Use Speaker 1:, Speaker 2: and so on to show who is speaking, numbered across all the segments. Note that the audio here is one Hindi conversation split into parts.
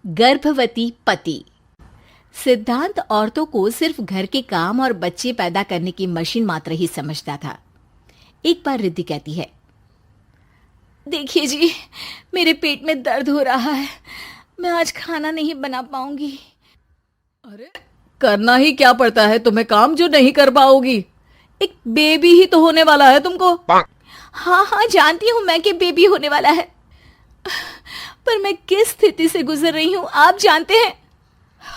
Speaker 1: गर्भवती पति। सिद्धांत औरतों को सिर्फ घर के काम और बच्चे पैदा करने की मशीन मात्र ही समझता था। एक बार रिद्धि कहती है, देखिए जी, मेरे पेट में दर्द हो रहा है, मैं आज खाना नहीं बना पाऊंगी।
Speaker 2: अरे करना ही क्या पड़ता है तुम्हें काम जो नहीं कर पाओगी? एक बेबी ही तो होने वाला है तुमको।
Speaker 1: हाँ हाँ, जानती हूँ मैं कि बेबी होने वाला है, पर मैं किस स्थिति से गुजर रही हूँ आप जानते हैं।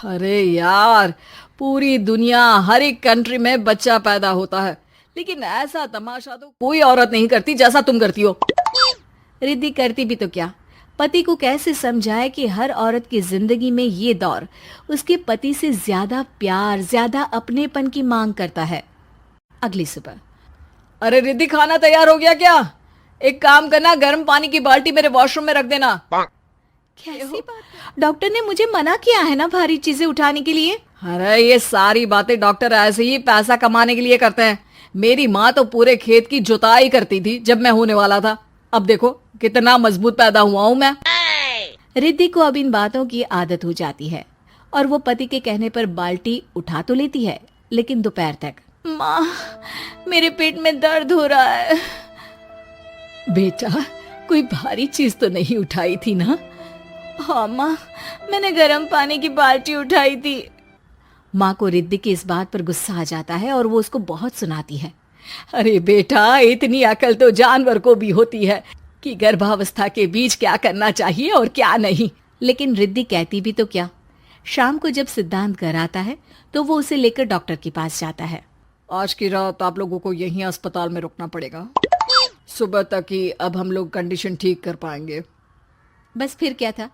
Speaker 2: अरे यार, पूरी दुनिया हर एक कंट्री में बच्चा पैदा होता है, लेकिन ऐसा तमाशा तो कोई औरत नहीं करती जैसा तुम करती हो।
Speaker 1: रिद्धि करती भी तो क्या, पति को कैसे समझाए कि हर औरत की जिंदगी में ये दौर उसके पति से ज्यादा प्यार, ज्यादा अपनेपन की मांग करता है। अगली सुबह,
Speaker 2: अरे रिद्धि, खाना तैयार हो गया क्या? एक काम करना, गर्म पानी की बाल्टी मेरे वॉशरूम में रख देना।
Speaker 1: कैसी बात? डॉक्टर ने मुझे मना किया है ना भारी चीजें उठाने के लिए।
Speaker 2: अरे ये सारी बातें डॉक्टर ऐसे ही पैसा कमाने के लिए करते हैं। मेरी माँ तो पूरे खेत की जुताई करती थी जब मैं होने वाला था। अब देखो कितना मजबूत पैदा हुआ हूँ मैं।
Speaker 1: रिद्धि को अब इन बातों की आदत हो जाती है और वो पति के कहने पर बाल्टी उठा तो लेती है, लेकिन दोपहर तक, माँ मेरे पेट में दर्द हो रहा है।
Speaker 2: बेटा, कोई भारी चीज तो नहीं उठाई थी ना?
Speaker 1: हाँ माँ, मैंने गर्म पानी की बाल्टी उठाई थी। माँ को रिद्धि की इस बात पर गुस्सा आ जाता है और वो उसको बहुत सुनाती है।
Speaker 2: अरे बेटा, इतनी अकल तो जानवर को भी होती है कि गर्भावस्था के बीच क्या करना चाहिए और क्या नहीं।
Speaker 1: लेकिन रिद्धि कहती भी तो क्या। शाम को जब सिद्धांत घर आता है तो वो उसे लेकर डॉक्टर के पास जाता है।
Speaker 2: आज की रात आप लोगों को यहीं अस्पताल में रुकना पड़ेगा, सुबह तक ही अब हम लोग कंडीशन ठीक कर पाएंगे।
Speaker 1: बस फिर क्या था,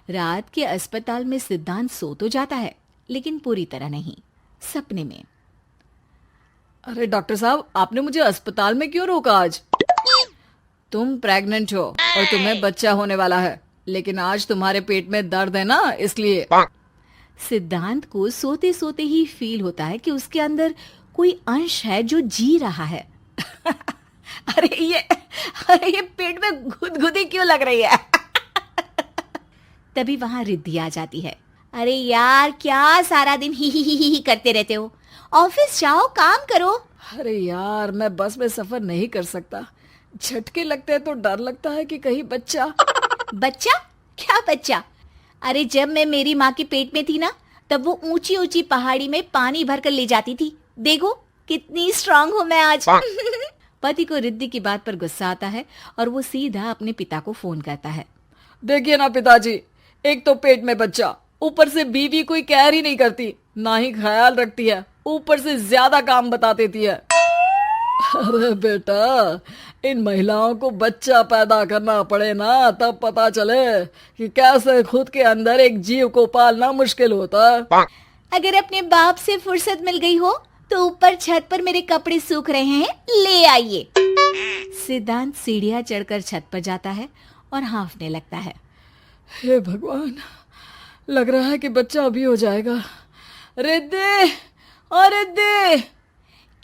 Speaker 1: रात के अस्पताल में सिद्धांत सो तो जाता है, लेकिन पूरी तरह नहीं, सपने में।
Speaker 2: अरे डॉक्टर साहब, आपने मुझे अस्पताल में क्यों रोका आज? तुम प्रेग्नेंट हो और तुम्हें बच्चा होने वाला है, लेकिन आज तुम्हारे पेट में दर्द है ना, इसलिए।
Speaker 1: सिद्धांत को सोते सोते ही फील होता है कि उसके अंदर कोई अंश है जो जी रहा है।
Speaker 2: अरे ये पेट में गुदगुदी क्यों लग रही है?
Speaker 1: तभी वहां रिद्धि आ जाती है। अरे यार, क्या सारा दिन ही करते रहते हो, ऑफिस जाओ, काम करो।
Speaker 2: अरे यार, मैं बस में सफर नहीं कर सकता, झटके लगते हैं तो डर लगता है कि कहीं बच्चा।
Speaker 1: बच्चा? क्या बच्चा? अरे जब मैं मेरी माँ के पेट में थी ना, तब वो ऊंची ऊंची पहाड़ी में पानी भर कर ले जाती थी। देखो कितनी स्ट्रांग हूँ मैं आज। पति को रिद्धि की बात पर गुस्सा आता है और वो सीधा अपने पिता को फोन करता है।
Speaker 2: देखिए ना पिताजी, एक तो पेट में बच्चा, ऊपर से बीवी कोई केयर ही नहीं करती, ना ही ख्याल रखती है, ऊपर से ज्यादा काम बता देती है। अरे बेटा, इन महिलाओं को बच्चा पैदा करना पड़े ना, तब पता चले कि कैसे खुद के अंदर एक जीव को पालना मुश्किल होता है।
Speaker 1: अगर अपने बाप से फुर्सत मिल गई हो तो ऊपर छत पर मेरे कपड़े सूख रहे हैं, ले आइए। सिद्धांत सीढ़ियां चढ़कर छत पर जाता है और हाँफने लगता है।
Speaker 2: हे भगवान, लग रहा है कि बच्चा अभी हो जाएगा। रिद्धि, और रिद्धि,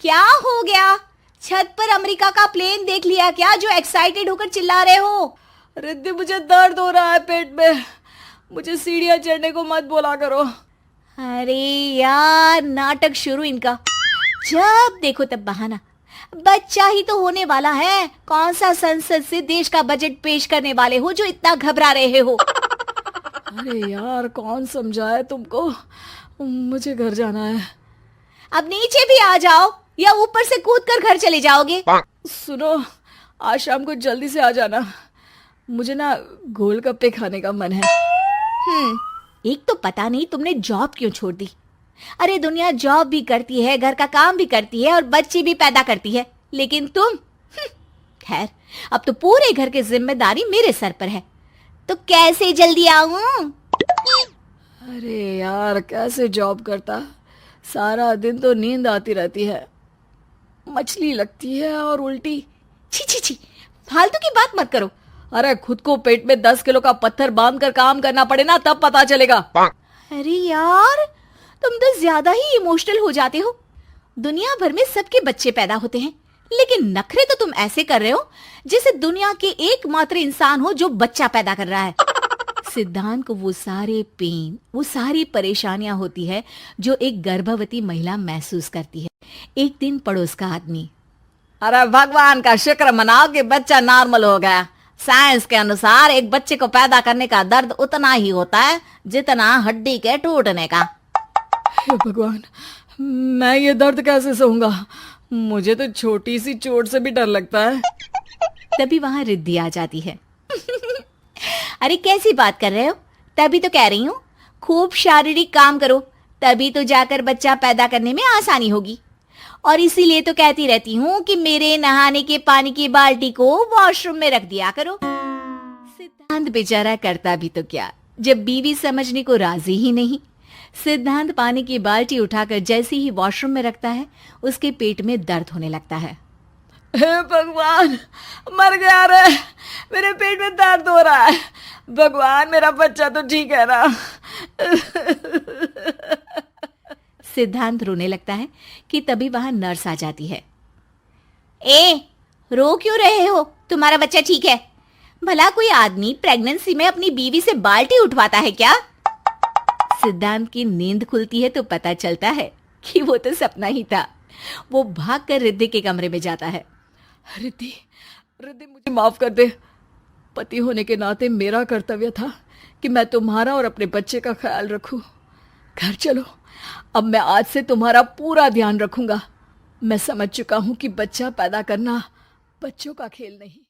Speaker 1: क्या हो गया? छत पर अमेरिका का प्लेन देख लिया क्या जो एक्साइटेड होकर चिल्ला रहे हो?
Speaker 2: रिद्धि, मुझे दर्द हो रहा है पेट में, मुझे सीढ़ियां चढ़ने को मत बोला करो।
Speaker 1: अरे यार, नाटक शुरू इनका, जब देखो तब बहाना। बच्चा ही तो होने वाला है, कौन सा संसद से देश का बजट पेश करने वाले हो जो इतना घबरा रहे हो?
Speaker 2: अरे यार, कौन समझाए तुमको, मुझे घर जाना है।
Speaker 1: अब नीचे भी आ जाओ या ऊपर से कूद कर घर चले जाओगे?
Speaker 2: सुनो, आज शाम को जल्दी से आ जाना, मुझे ना गोलगप्पे खाने का मन है।
Speaker 1: एक तो पता नहीं तुमने जॉब क्यों छोड़ दी। अरे दुनिया जॉब भी करती है, घर का काम भी करती है और बच्चे भी पैदा करती है, लेकिन तुम, खैर, अब तो पूरे घर की जिम्मेदारी मेरे सर पर है, तो कैसे जल्दी आऊं?
Speaker 2: अरे यार, कैसे जॉब करता, सारा दिन तो नींद आती रहती है, मछली लगती है और उल्टी।
Speaker 1: छी छी छी, फालतू की बात मत करो।
Speaker 2: अरे खुद को पेट में 10 किलो का पत्थर बांध कर काम करना पड़े ना, तब पता चलेगा।
Speaker 1: अरे यार, तुम तो ज्यादा ही इमोशनल हो जाते हो। दुनिया भर में सबके बच्चे पैदा होते हैं, लेकिन नखरे तो तुम ऐसे कर रहे हो जैसे दुनिया के एकमात्र इंसान हो जो बच्चा पैदा कर रहा है। सिद्धांत को वो सारे पेन, वो सारी परेशानियां होती है जो एक गर्भवती महिला महसूस करती है। एक दिन पड़ोस का आदमी,
Speaker 2: अरे भगवान का शुक्र मनाओ कि बच्चा नॉर्मल हो गया। साइंस के अनुसार एक बच्चे को पैदा करने का दर्द उतना ही होता है जितना हड्डी के टूटने का।
Speaker 3: हे भगवान, मैं ये दर्द कैसे सहूंगा? मुझे तो छोटी सी चोट से भी डर लगता है।
Speaker 1: तभी वहां रिद्धि आ जाती है। अरे कैसी बात कर रहे हो? तभी तो कह रही हूँ, खूब शारीरिक काम करो, तभी तो जाकर बच्चा पैदा करने में आसानी होगी। और इसीलिए तो कहती रहती हूँ कि मेरे नहाने के पानी की बाल्टी को वॉशरूम में रख दिया करो। सिद्धांत बेचारा करता भी तो क्या, जब बीवी समझने को राजी ही नहीं। सिद्धांत पानी की बाल्टी उठाकर जैसे ही वॉशरूम में रखता है, उसके पेट में दर्द होने लगता है।
Speaker 2: हे भगवान, मर गया रे, मेरे पेट में दर्द हो रहा है। भगवान, मेरा बच्चा तो ठीक है ना?
Speaker 1: सिद्धांत रोने लगता है कि तभी वहां नर्स आ जाती है। ए, रो क्यों रहे हो? तुम्हारा बच्चा ठीक है। भला कोई आदमी प्रेगनेंसी में अपनी बीवी से बाल्टी उठवाता है क्या? सिद्धांत की नींद खुलती है तो पता चलता है कि वो तो सपना ही था। वो भागकर रिद्धि के कमरे में जाता है।
Speaker 3: रिद्धि, रिद्धि, मुझे माफ कर दे। पति होने के नाते मेरा कर्तव्य था कि मैं तुम्हारा और अपने बच्चे का ख्याल रखूं। घर चलो, अब मैं आज से तुम्हारा पूरा ध्यान रखूंगा। मैं समझ चुका हूं कि बच्चा पैदा करना बच्चों का खेल नहीं।